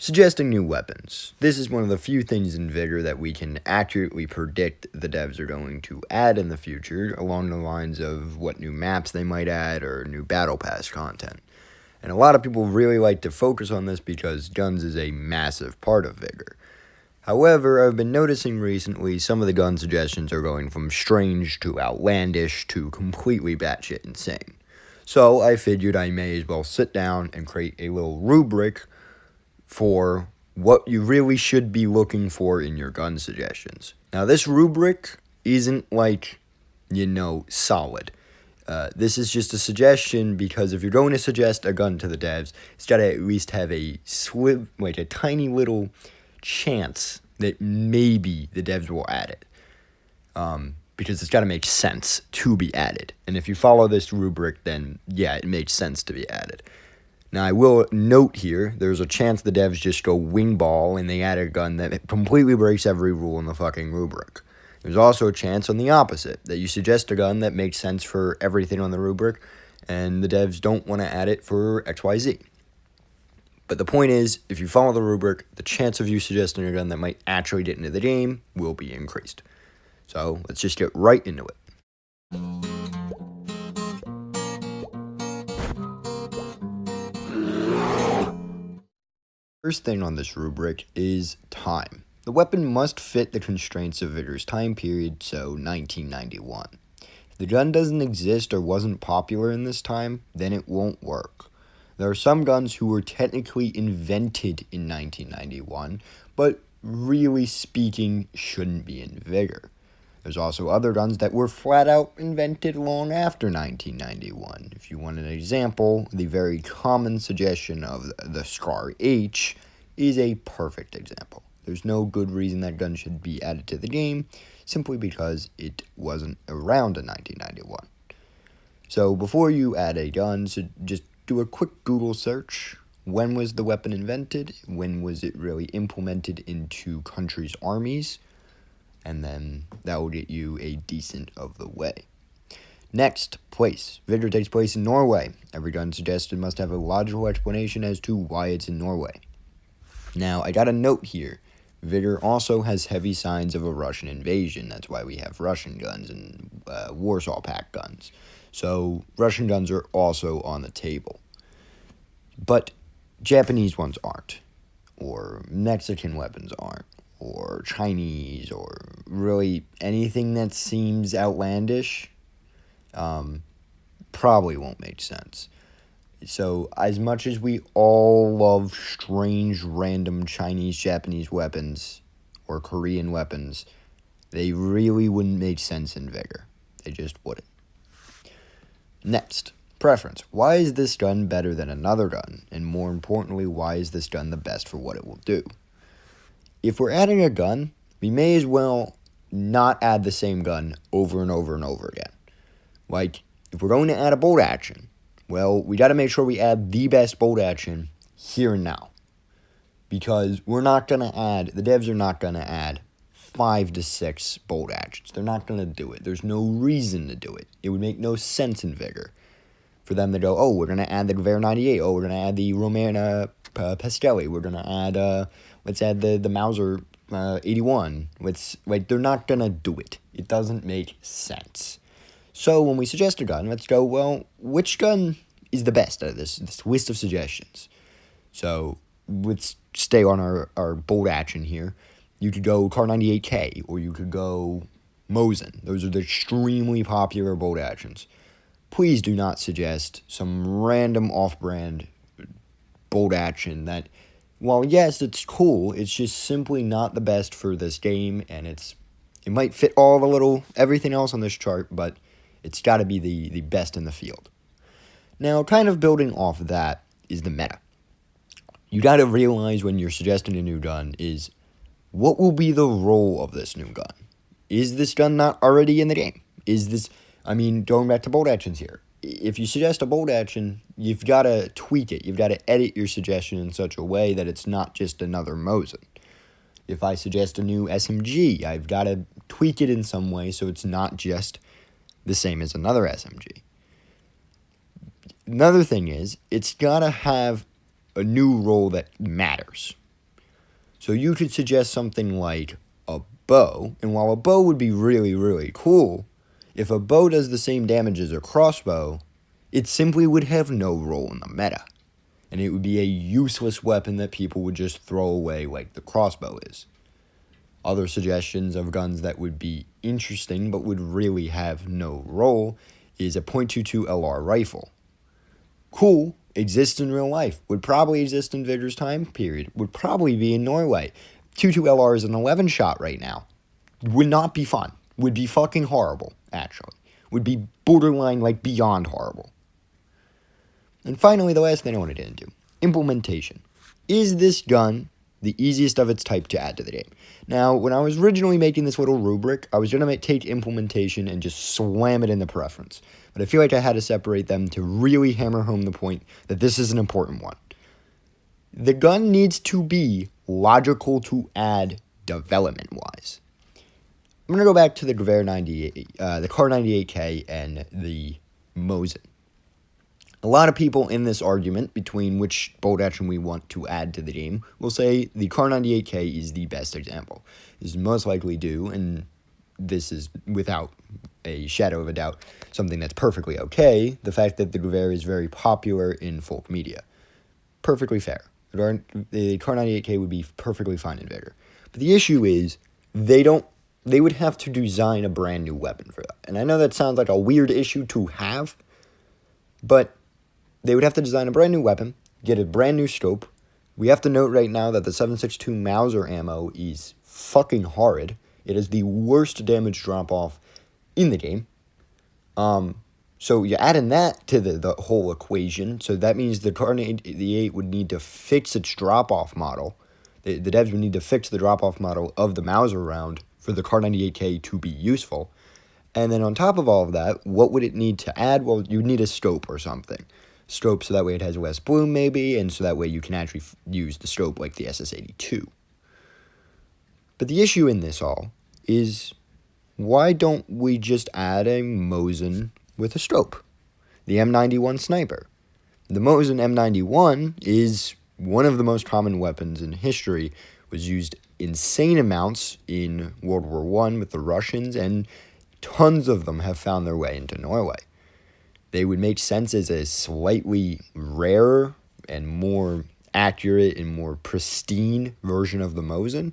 Suggesting new weapons. This is one of the few things in Vigor that we can accurately predict the devs are going to add in the future, along the lines of what new maps they might add or new battle pass content. And a lot of people really like to focus on this because guns is a massive part of Vigor. However, I've been noticing recently some of the gun suggestions are going from strange to outlandish to completely batshit insane. So I figured I may as well sit down and create a little rubric for what you really should be looking for in your gun suggestions. Now, this rubric isn't solid. This is just a suggestion because if you're going to suggest a gun to the devs, it's got to at least have a tiny little chance that maybe the devs will add it. Because it's got to make sense to be added. And if you follow this rubric, then yeah, it makes sense to be added. Now, I will note here, there's a chance the devs just go wing ball and they add a gun that completely breaks every rule in the fucking rubric. There's also a chance on the opposite, that you suggest a gun that makes sense for everything on the rubric, and the devs don't want to add it for XYZ. But the point is, if you follow the rubric, the chance of you suggesting a gun that might actually get into the game will be increased. So, let's just get right into it. First thing on this rubric is time. The weapon must fit the constraints of Vigor's time period, so 1991. If the gun doesn't exist or wasn't popular in this time, then it won't work. There are some guns who were technically invented in 1991, but really speaking shouldn't be in Vigor. There's also other guns that were flat out invented long after 1991. If you want an example, the very common suggestion of the Scar H is a perfect example. There's no good reason that gun should be added to the game, simply because it wasn't around in 1991. So before you add a gun, so just do a quick Google search. When was the weapon invented? When was it really implemented into countries' armies? And then that will get you a decent of the way. Next, place. Vigor takes place in Norway. Every gun suggested must have a logical explanation as to why it's in Norway. Now, I got a note here. Vigor also has heavy signs of a Russian invasion. That's why we have Russian guns and Warsaw Pact guns. So, Russian guns are also on the table. But Japanese ones aren't. Or Mexican weapons aren't. Or Chinese, or really anything that seems outlandish, probably won't make sense. So, as much as we all love strange, random Chinese, Japanese weapons, or Korean weapons, they really wouldn't make sense in Vigor. They just wouldn't. Next, preference. Why is this gun better than another gun? And more importantly, why is this gun the best for what it will do? If we're adding a gun, we may as well not add the same gun over and over and over again. Like, if we're going to add a bolt action, well, we got to make sure we add the best bolt action here and now. Because the devs are not going to add 5 to 6 bolt actions. They're not going to do it. There's no reason to do it. It would make no sense in Vigor for them to go, oh, we're going to add the Gewehr 98. Oh, we're going to add the Romana Pastelli. We're going to add... let's add the Mauser 81. They're not going to do it. It doesn't make sense. So when we suggest a gun, let's go, well, which gun is the best out of this list of suggestions? So let's stay on our bolt action here. You could go Kar 98K, or you could go Mosin. Those are the extremely popular bolt actions. Please do not suggest some random off-brand bolt action that... Well, yes, it's cool, it's just simply not the best for this game, and it might fit everything else on this chart, but it's got to be the best in the field. Now, kind of building off of that is the meta. You got to realize when you're suggesting a new gun is, what will be the role of this new gun? Is this gun not already in the game? Going back to bolt actions here. If you suggest a bolt action, you've got to tweak it. You've got to edit your suggestion in such a way that it's not just another Mosin. If I suggest a new SMG, I've got to tweak it in some way so it's not just the same as another SMG. Another thing is, it's got to have a new role that matters. So you could suggest something like a bow, and while a bow would be really, really cool, if a bow does the same damage as a crossbow, it simply would have no role in the meta. And it would be a useless weapon that people would just throw away like the crossbow is. Other suggestions of guns that would be interesting but would really have no role is a .22 LR rifle. Cool, exists in real life, would probably exist in Vigor's time period, would probably be in Norway. 22 LR is an 11 shot right now. Would not be fun. Would be fucking horrible, actually. Would be borderline, like, beyond horrible. And finally, the last thing I want to get into. Implementation. Is this gun the easiest of its type to add to the game? Now, when I was originally making this little rubric, I was going to take implementation and just slam it in the preference. But I feel like I had to separate them to really hammer home the point that this is an important one. The gun needs to be logical to add development-wise. I'm going to go back to the Gewehr 98, the Kar 98K, and the Mosin. A lot of people in this argument between which bolt action we want to add to the game will say the Kar 98K is the best example. This is most likely due, and this is without a shadow of a doubt something that's perfectly okay, the fact that the Gewehr is very popular in folk media. Perfectly fair. The Kar 98K would be perfectly fine in Vigor. But the issue is they would have to design a brand new weapon for that. And I know that sounds like a weird issue to have, but they would have to design a brand new weapon, get a brand new scope. We have to note right now that the 7.62 Mauser ammo is fucking horrid. It is the worst damage drop-off in the game. So you add in that to the whole equation. So that means the Kar 98 would need to fix its drop-off model. The devs would need to fix the drop-off model of the Mauser round for the Kar 98K to be useful. And then on top of all of that, what would it need to add? Well, you would need a scope or something. Scope so that way it has less bloom maybe, and so that way you can actually use the scope like the SS82. But the issue in this all is, why don't we just add a Mosin with a scope? The M91 sniper. The Mosin M91 is one of the most common weapons in history, was used insane amounts in World War I with the Russians, and tons of them have found their way into Norway. They would make sense as a slightly rarer and more accurate and more pristine version of the Mosin,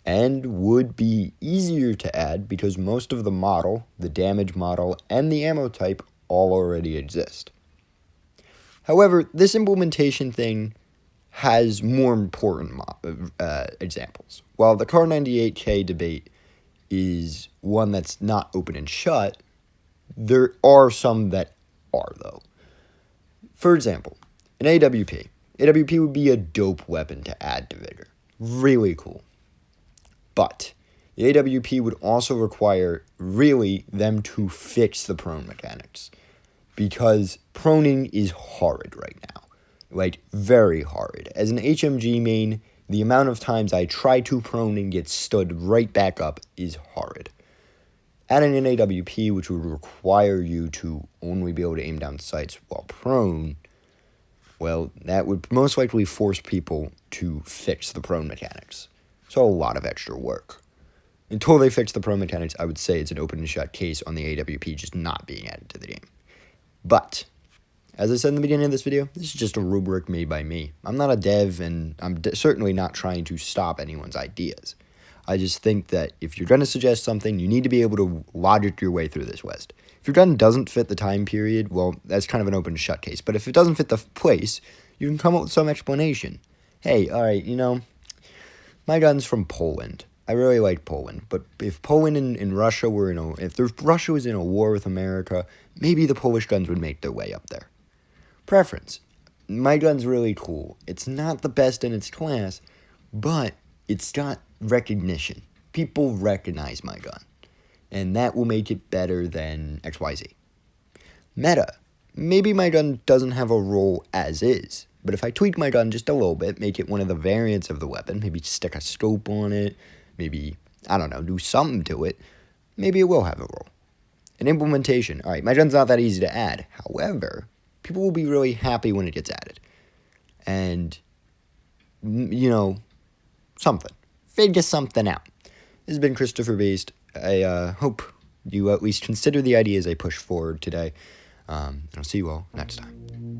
and would be easier to add because most of the model, the damage model, and the ammo type all already exist. However, this implementation thing has more important examples. While the Kar 98K debate is one that's not open and shut, there are some that are, though. For example, an AWP. AWP would be a dope weapon to add to Vigor. Really cool. But the AWP would also require, really, them to fix the prone mechanics. Because proning is horrid right now. Like, very horrid. As an HMG main, the amount of times I try to prone and get stood right back up is horrid. Adding an AWP, which would require you to only be able to aim down sights while prone, well, that would most likely force people to fix the prone mechanics. So a lot of extra work. Until they fix the prone mechanics, I would say it's an open and shut case on the AWP just not being added to the game. But, as I said in the beginning of this video, this is just a rubric made by me. I'm not a dev, and I'm certainly not trying to stop anyone's ideas. I just think that if you're going to suggest something, you need to be able to logic your way through this list. If your gun doesn't fit the time period, well, that's kind of an open and shut case. But if it doesn't fit the place, you can come up with some explanation. Hey, alright, my gun's from Poland. I really like Poland. But if Poland and Russia were if Russia was in a war with America, maybe the Polish guns would make their way up there. Preference. My gun's really cool. It's not the best in its class, but it's got recognition. People recognize my gun, and that will make it better than XYZ. Meta. Maybe my gun doesn't have a role as is, but if I tweak my gun just a little bit, make it one of the variants of the weapon, maybe stick a scope on it, maybe, I don't know, do something to it, maybe it will have a role. An implementation. Alright, my gun's not that easy to add. However, people will be really happy when it gets added. And, something. Figure something out. This has been Christopher Beast. I hope you at least consider the ideas I push forward today. And I'll see you all next time.